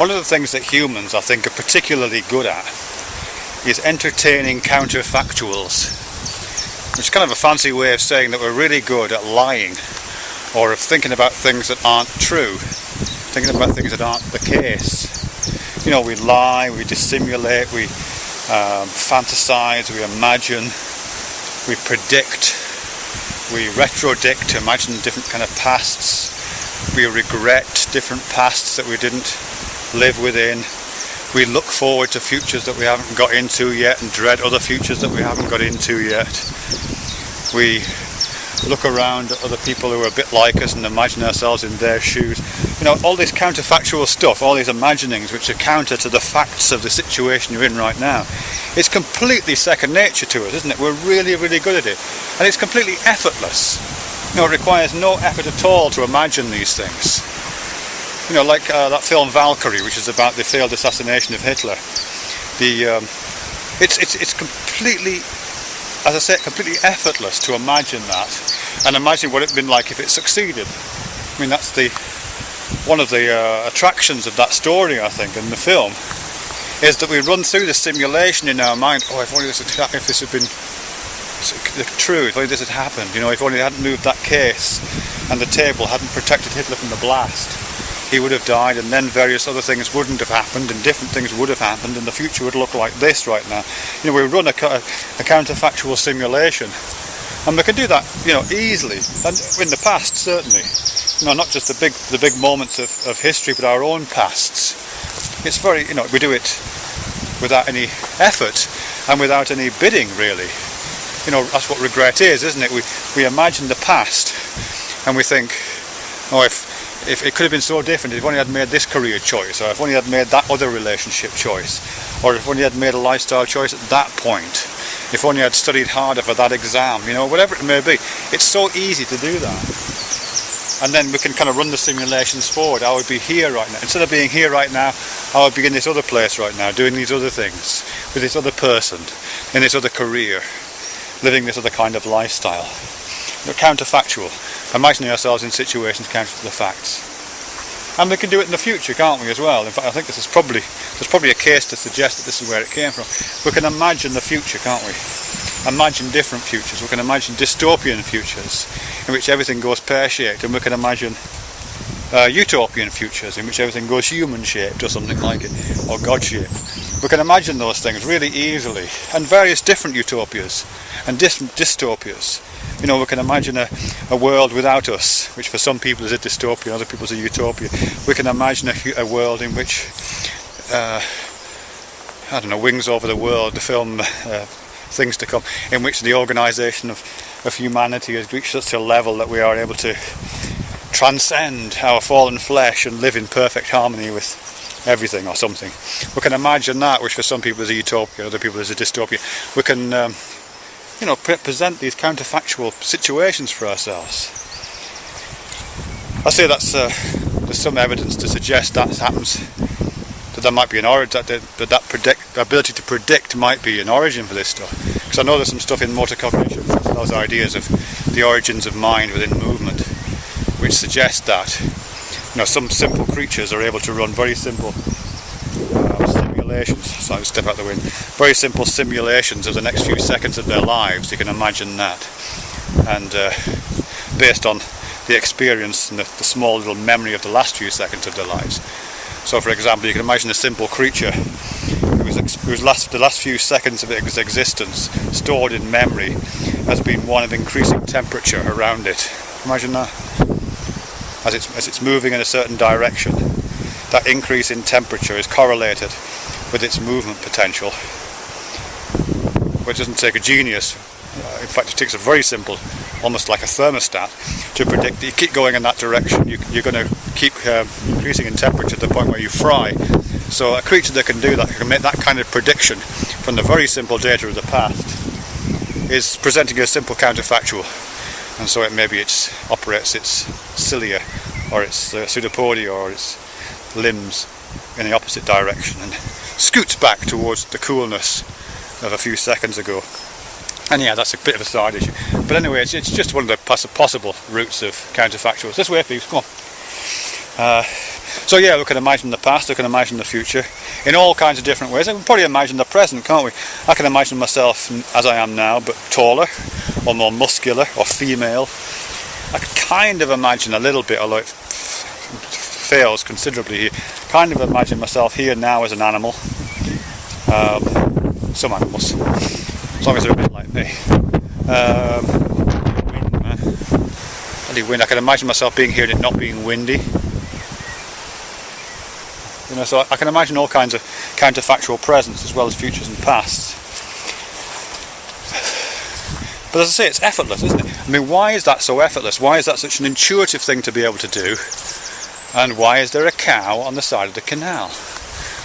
One of the things that humans, I think, are particularly good at is entertaining counterfactuals, which is kind of a fancy way of saying that we're really good at lying, or of thinking about things that aren't true, thinking about things that aren't the case. You know, we lie, we dissimulate, we fantasize, we imagine, we predict, we retrodict to imagine different kind of pasts, we regret different pasts that we didn't live within. We look forward to futures that we haven't got into yet and dread other futures that we haven't got into yet. We look around at other people who are a bit like us and imagine ourselves in their shoes. You know, all this counterfactual stuff, all these imaginings which are counter to the facts of the situation you're in right now. It's completely second nature to us, isn't it? We're really, really good at it. And it's completely effortless. You know, it requires no effort at all to imagine these things. You know, like that film Valkyrie, which is about the failed assassination of Hitler. It's completely, as I say, completely effortless to imagine that, and imagine what it'd been like if it succeeded. I mean, that's one of the attractions of that story, I think, in the film, is that we run through the simulation in our mind. Oh, if only this had been true, if only this had happened. You know, if only they hadn't moved that case, and the table hadn't protected Hitler from the blast, he would have died, and then various other things wouldn't have happened, and different things would have happened, and the future would look like this right now. You know, we run a counterfactual simulation, and we can do that, you know, easily, and in the past certainly. You know, not just the big moments of history, but our own pasts. It's very, you know, we do it without any effort and without any bidding, really. You know, that's what regret is, isn't it? We imagine the past, and we think, oh, if it could have been so different, if only I'd made this career choice, or if only I'd made that other relationship choice, or if only I'd made a lifestyle choice at that point, if only I'd studied harder for that exam, you know, whatever it may be. It's so easy to do that. And then we can kind of run the simulations forward. I would be here right now. Instead of being here right now, I would be in this other place right now, doing these other things, with this other person, in this other career, living this other kind of lifestyle. You're counterfactual, imagining ourselves in situations counter to the facts. And we can do it in the future, can't we, as well? In fact, I think there's probably a case to suggest that this is where it came from. We can imagine the future, can't we? Imagine different futures. We can imagine dystopian futures in which everything goes pear-shaped, and we can imagine utopian futures in which everything goes human-shaped or something like it, or God-shaped. We can imagine those things really easily, and various different utopias and different dystopias. You know, we can imagine a world without us, which for some people is a dystopia, other people is a utopia. We can imagine a world in which, I don't know, Wings Over the World, the film Things to Come, in which the organisation of humanity has reached such a level that we are able to transcend our fallen flesh and live in perfect harmony with everything or something. We can imagine that, which for some people is a utopia, other people is a dystopia. We can you know, present these counterfactual situations for ourselves. I say that's there's some evidence to suggest that happens, that there might be an origin, that ability to predict might be an origin for this stuff. Because I know there's some stuff in motor cognition, those ideas of the origins of mind within movement, which suggest that, you know, some simple creatures are able to run very simple simulations. So I'll step out the wind. Very simple simulations of the next few seconds of their lives. You can imagine that, and based on the experience and the small little memory of the last few seconds of their lives. So, for example, you can imagine a simple creature whose the last few seconds of its existence stored in memory has been one of increasing temperature around it. Imagine that. As it's moving in a certain direction, that increase in temperature is correlated with its movement potential. Which doesn't take a genius. In fact, it takes a very simple, almost like a thermostat, to predict that you keep going in that direction, you're going to keep increasing in temperature to the point where you fry. So a creature that can do that, can make that kind of prediction from the very simple data of the past, is presenting a simple counterfactual. And so it operates its cilia, or its pseudopodia, or its limbs in the opposite direction, and scoots back towards the coolness of a few seconds ago. And yeah, that's a bit of a side issue. But anyway, it's just one of the possible routes of counterfactuals. This way, please, come on. So yeah, we can imagine the past, we can imagine the future in all kinds of different ways. We can probably imagine the present, can't we? I can imagine myself as I am now, but taller, or more muscular, or female. I can kind of imagine a little bit, although it fails considerably here, kind of imagine myself here now as an animal. Some animals, as long as they're a bit like me. Wind. I can imagine myself being here and it not being windy. You know, so I can imagine all kinds of counterfactual presents as well as futures and pasts. But as I say, it's effortless, isn't it? I mean, why is that so effortless? Why is that such an intuitive thing to be able to do? And why is there a cow on the side of the canal?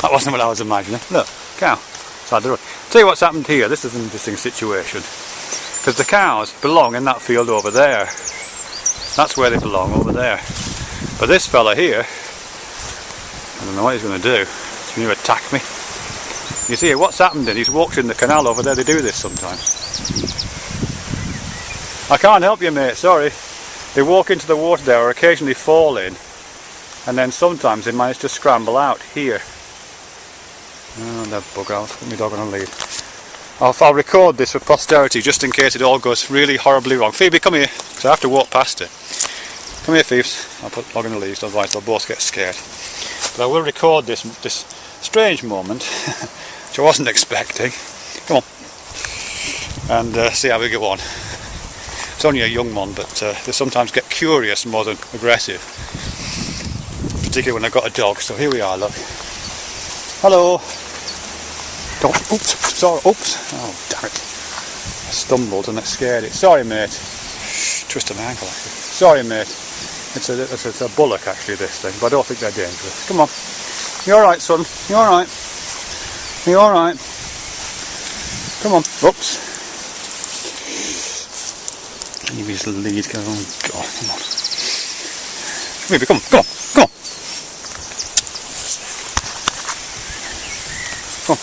That wasn't what I was imagining. Look, cow, side of the road. Tell you what's happened here. This is an interesting situation. Because the cows belong in that field over there. That's where they belong, over there. But this fella here, I don't know what he's going to do. He's going to attack me. You see, what's happened is he's walked in the canal over there. They do this sometimes. I can't help you, mate, sorry. They walk into the water there or occasionally fall in, and then sometimes they manage to scramble out here. Oh, that bugger, I'll put my dog on a lead. I'll record this for posterity just in case it all goes really horribly wrong. Phoebe, come here, because I have to walk past it. Come here, Phoebes. I'll put the dog on the lead, otherwise they'll both get scared. But I will record this strange moment, which I wasn't expecting. Come on. And see how we go on. It's only a young one, but they sometimes get curious more than aggressive. Particularly when I've got a dog, so here we are, look. Hello. Don't, oops, sorry, oops. Oh, damn it. I stumbled and it scared it. Sorry, mate. Twisted my ankle, actually. Sorry, mate. It's a bullock, actually, this thing, but I don't think they're dangerous. Come on. You alright, son? You alright? You alright? Come on. Oops. Leave his lead. Oh, God, come on. Maybe, come on, come on, come on. Come on.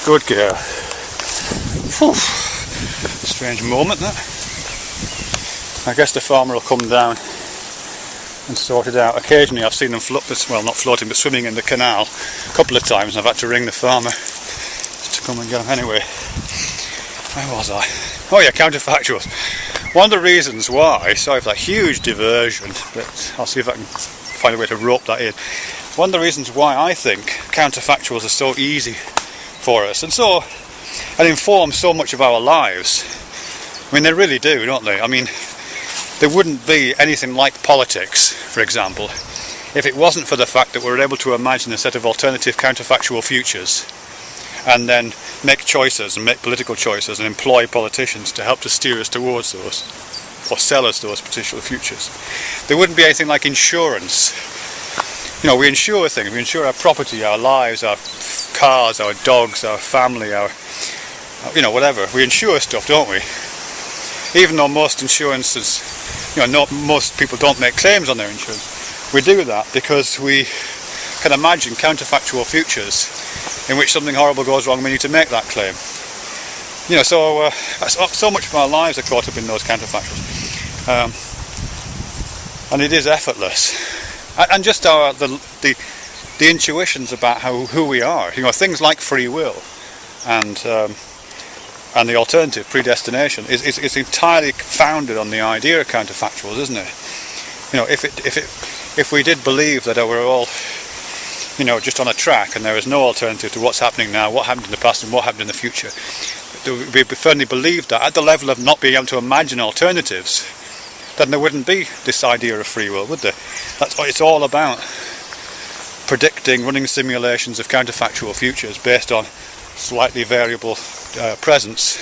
Good girl. Whew. Strange moment, that. I guess the farmer will come down and sort it out. Occasionally I've seen them well, not floating, but swimming in the canal a couple of times, and I've had to ring the farmer to come and go. Anyway, where was I? Oh yeah, counterfactuals. One of the reasons why, sorry for that huge diversion, but I'll see if I can find a way to rope that in. One of the reasons why I think counterfactuals are so easy for us and inform so much of our lives. I mean, they really do, don't they? I mean, there wouldn't be anything like politics, for example, if it wasn't for the fact that we're able to imagine a set of alternative counterfactual futures and then make choices and make political choices and employ politicians to help to steer us towards those or sell us those potential futures. There wouldn't be anything like insurance. You know, we insure things, we insure our property, our lives, our cars, our dogs, our family, our, you know, whatever. We insure stuff, don't we? Even though most insurances, you know, most people don't make claims on their insurance. We do that because we can imagine counterfactual futures in which something horrible goes wrong and we need to make that claim. You know, so much of our lives are caught up in those counterfactuals. And it is effortless. And just the intuitions about who we are. You know, things like free will and the alternative, predestination, is entirely founded on the idea of counterfactuals, isn't it? You know, if we did believe that we're all, you know, just on a track and there is no alternative to what's happening now, what happened in the past and what happened in the future, we firmly believe that at the level of not being able to imagine alternatives, then there wouldn't be this idea of free will, would there? That's what it's all about. Predicting, running simulations of counterfactual futures based on slightly variable presence,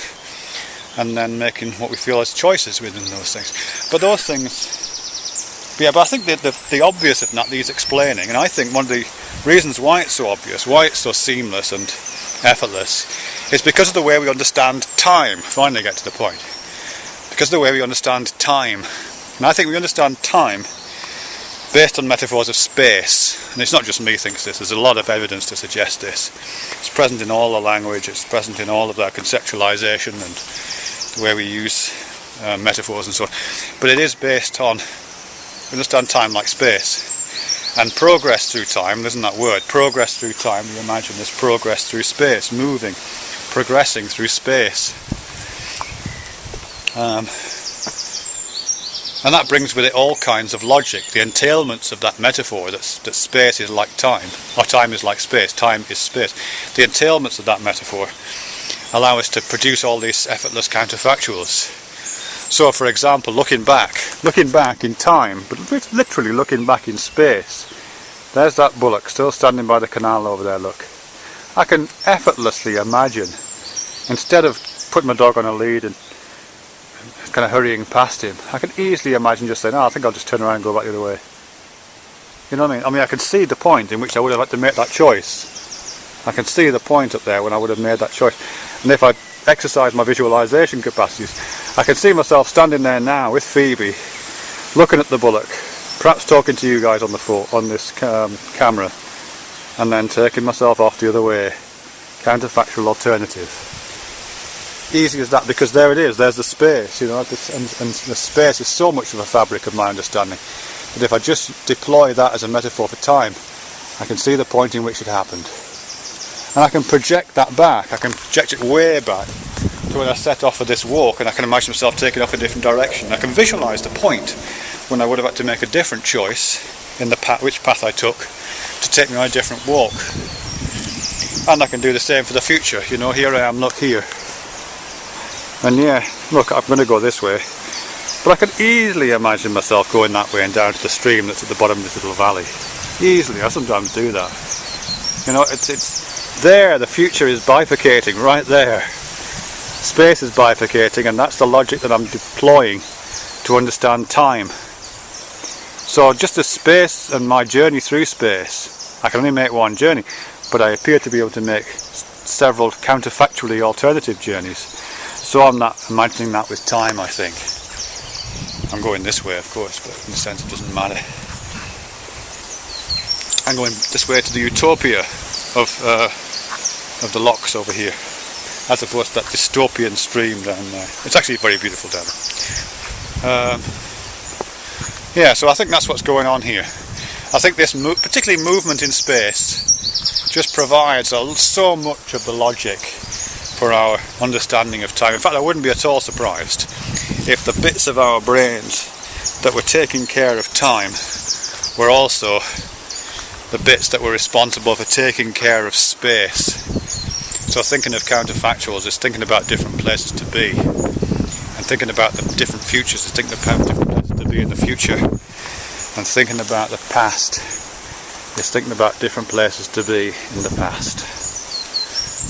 and then making what we feel as choices within those things. But those things, yeah, but I think the obvious of that needs explaining, and I think one of the reasons why it's so obvious, why it's so seamless and effortless, is because of the way we understand time. Finally get to the point. Because of the way we understand time. And I think we understand time based on metaphors of space. And it's not just me who thinks this, there's a lot of evidence to suggest this. It's present in all the language, it's present in all of our conceptualization and the way we use metaphors and so on. But it is based on, we understand time like space. And progress through time, isn't that word? Progress through time, you imagine this progress through space, moving, progressing through space. And that brings with it all kinds of logic, the entailments of that metaphor that space is like time, or time is like space, time is space. The entailments of that metaphor allow us to produce all these effortless counterfactuals. So, for example, looking back in time, but literally looking back in space, there's that bullock still standing by the canal over there, look. I can effortlessly imagine, instead of putting my dog on a lead and kind of hurrying past him, I can easily imagine just saying, oh, I think I'll just turn around and go back the other way. You know what I mean? I mean, I can see the point in which I would have had to make that choice. I can see the point up there when I would have made that choice. And if I exercise my visualization capacities, I can see myself standing there now with Phoebe, looking at the bullock, perhaps talking to you guys on the phone, on this camera, and then taking myself off the other way. Counterfactual alternative. Easy as that, because there it is, there's the space, you know, and the space is so much of a fabric of my understanding that if I just deploy that as a metaphor for time, I can see the point in which it happened. And I can project that back, I can project it way back to when I set off for this walk, and I can imagine myself taking off in a different direction. I can visualise the point when I would have had to make a different choice in the path, which path I took to take me on a different walk. And I can do the same for the future, you know, here I am, look here. And yeah, look, I'm going to go this way, but I can easily imagine myself going that way and down to the stream that's at the bottom of this little valley. Easily, I sometimes do that. You know, it's there, the future is bifurcating, right there. Space is bifurcating, and that's the logic that I'm deploying to understand time. So just as space and my journey through space, I can only make one journey, but I appear to be able to make several counterfactually alternative journeys. So I'm not imagining that with time, I think. I'm going this way, of course, but in a sense it doesn't matter. I'm going this way to the utopia of the locks over here, as opposed to that dystopian stream down there. It's actually very beautiful down there. Yeah, so I think that's what's going on here. I think this, particularly movement in space, just provides so much of the logic for our understanding of time. In fact, I wouldn't be at all surprised if the bits of our brains that were taking care of time were also the bits that were responsible for taking care of space. So thinking of counterfactuals is thinking about different places to be, and thinking about the different futures is thinking about different places to be in the future, and thinking about the past is thinking about different places to be in the past.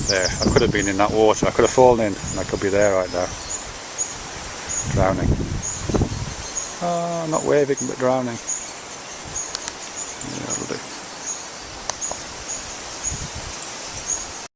There, I could have been in that water, I could have fallen in, and I could be there right now, drowning. Not waving, but drowning.